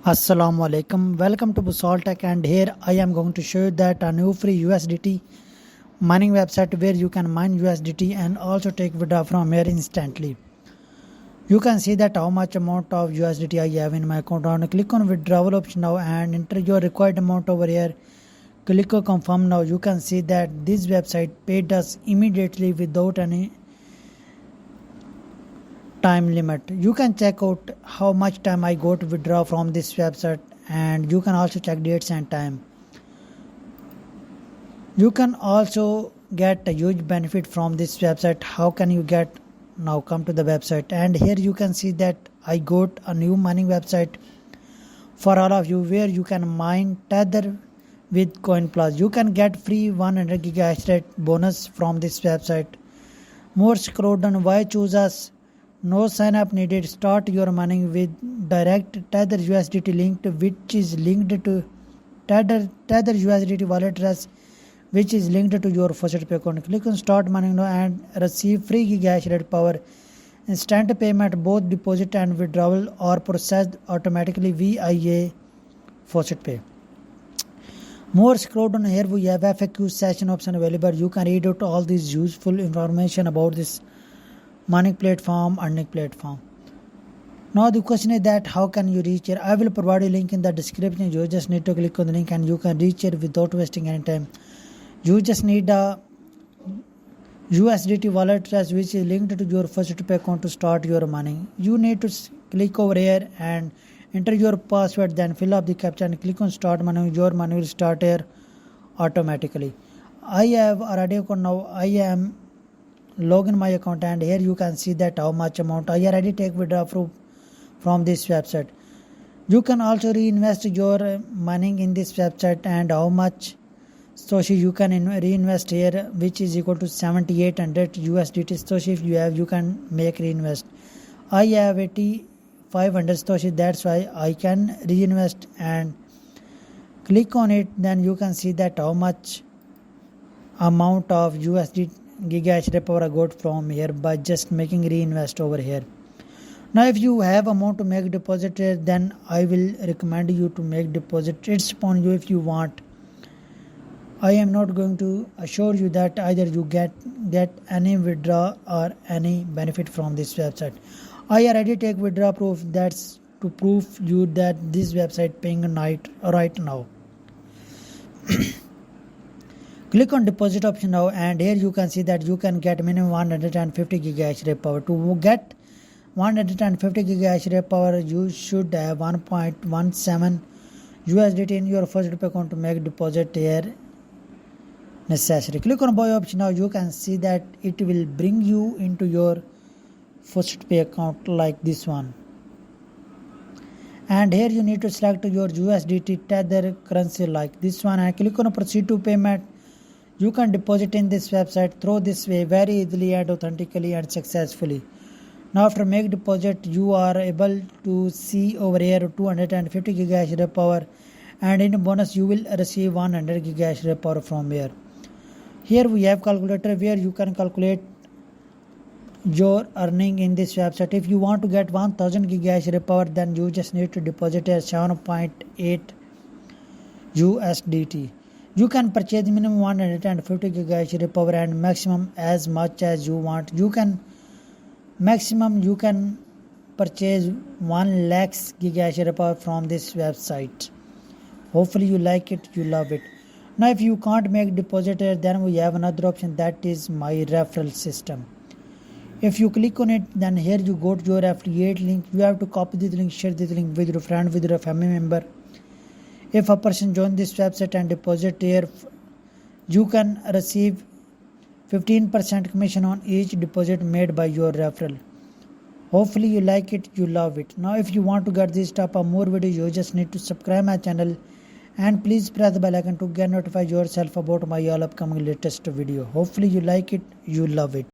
Assalamu alaikum. Welcome to Bosal Tech, and here I am going to show you that a new free USDT mining website where you can mine USDT and also take withdrawal from here instantly. You can see that how much amount of USDT I have in my account. Now click on withdrawal option now and enter your required amount over here. Click on confirm now. You can see that this website paid us immediately without any time limit. You can check out how much time I got to withdraw from this website, and you can also check dates and time. You can also get a huge benefit from this website. How can you get? Now come to the website, and here you can see that I got a new mining website for all of you where you can mine Tether with Coin Plus. You can get free 100 gigahash rate bonus from this website. More scroll down. Why choose us? No sign up needed. Start your mining with direct Tether USDT linked, which is linked to Tether USDT wallet address, which is linked to your Faucet Pay account. Click on start mining now and receive free gigahash rate power. Instant payment, both deposit and withdrawal are processed automatically via Faucet Pay. More scroll down. Here we have FAQ session option available. You can read out all this useful information about this mining platform, earning platform. Now the question is that how can you reach here? I will provide a link in the description. You just need to click on the link and you can reach here without wasting any time. You just need a USDT wallet address which is linked to your Faucet Pay account to start your mining. You need to click over here and enter your password, then fill up the captcha and click on start mining. Your mining will start here automatically. I have already account now. I am log in my account, and here you can see that how much amount I already take withdraw from this website. You can also reinvest your money in this website, and how much Stoshi you can reinvest here, which is equal to 7800 USDT Stoshi. If you have, you can make reinvest. I have 8500 Stoshi, that's why I can reinvest, and click on it. Then you can see that how much amount of USDT gigahash rate power I got from here by just making reinvest over here. Now if you have amount to make deposit here, then I will recommend you to make deposit. It's upon you if you want. I am not going to assure you that either you get any withdraw or any benefit from this website. I already take withdraw proof. That's to prove you that this website paying right now. Click on deposit option now, and here you can see that you can get minimum 150 gigahash rate power. To get 150 gigahash rate power, you should have 1.17 USDT in your Faucet Pay account to make deposit here necessary. Click on buy option now. You can see that it will bring you into your Faucet Pay account like this one. And here you need to select your USDT Tether currency like this one and click on proceed to payment. You can deposit in this website through this way very easily and authentically and successfully. Now after make deposit, you are able to see over here 250 gigahash rate power, and in bonus you will receive 100 gigahash rate power from here. Here we have calculator where you can calculate your earning in this website. If you want to get 1000 gigahash rate power, then you just need to deposit at 7.8 USDT. You can purchase minimum 150 gigahash rate power and maximum as much as you want. You can purchase 1 lakh gigahash rate power from this website. Hopefully you like it, you love it. Now if you can't make deposit here, then we have another option, that is my referral system. If you click on it, then here you go to your affiliate link. You have to copy this link, share this link with your friend, with your family member. If a person join this website and deposit here, you can receive 15% commission on each deposit made by your referral. Hopefully you like it, you love it. Now if you want to get this type of more videos, you just need to subscribe my channel and please press the bell icon to get notified yourself about my all upcoming latest video. Hopefully you like it, you love it.